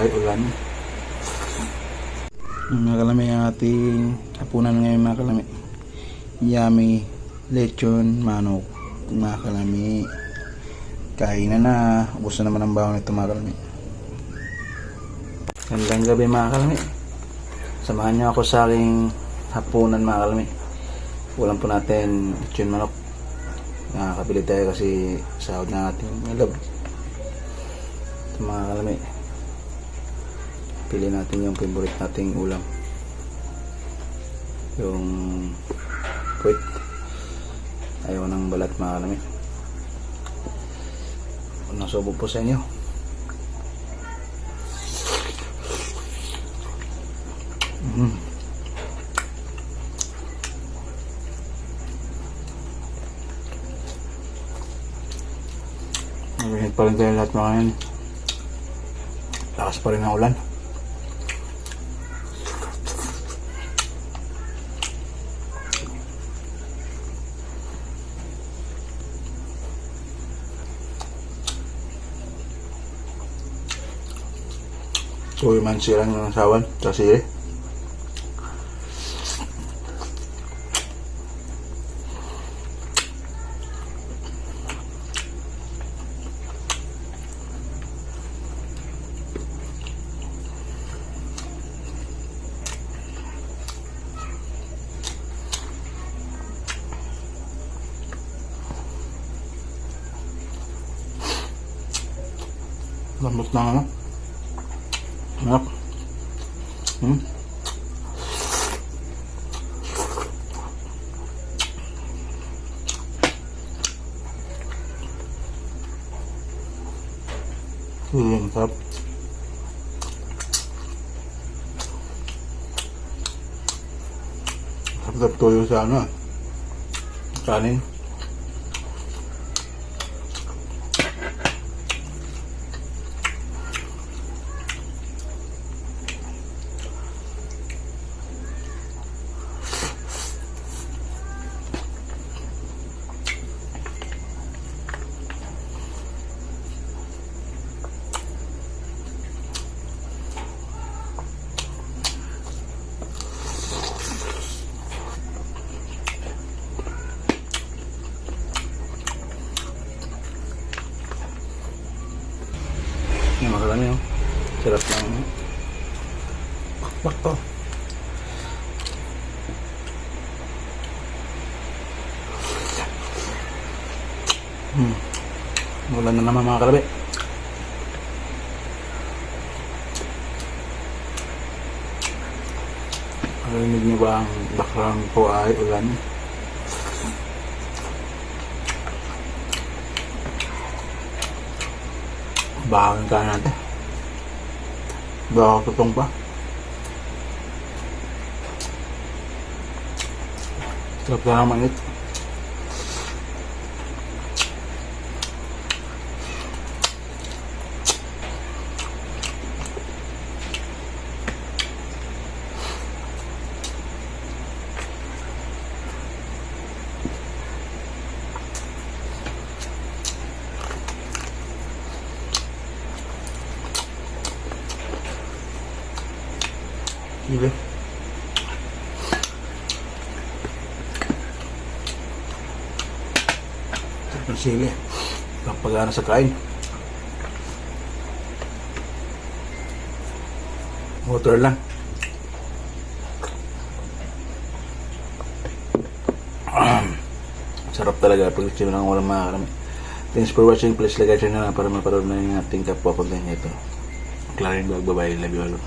ay ulan. Mga kalami, ang ating hapunan ngayon mga kalami. Yummy lechon manok. Mga kalami, kainan na. Ubus na naman ang bawang nito mga kalami. Gandang gabi mga kalami. Samahan niyo ako sa aking hapunan mga kalami. Ulam po natin lechon manok. Nakakabili tayo kasi sahod na ating nilab. Ito mga kalami, pili natin yung favorite nating ulam, yung puwit. Ayaw ng balat mga kalami. Unang subo po sa inyo. Nagahit pa rin tayo lahat mga yan. Lakas pa rin ang ulan. So man silang ng sawan sa sili. Lambot na ano? Anak. Sarap. Sarap tuyo sa ano, kanin. Yung makalami yun. Sarap lang. Bakbak to. Ulan na naman mga kalabi. Narinig niyo ba ang background po ay ulan? Bahagan ka natin. Baka tutong pa. Sarap na naman ito. Sige. Sarap ng sili. Pagpagana sa kain. Water lang. Sarap talaga pag gusto ng walang mga karami. Thanks for watching. Please like and share na para maparoon na yung ating kapwa content nito. Clarin Vlog. Bye bye. Love you all.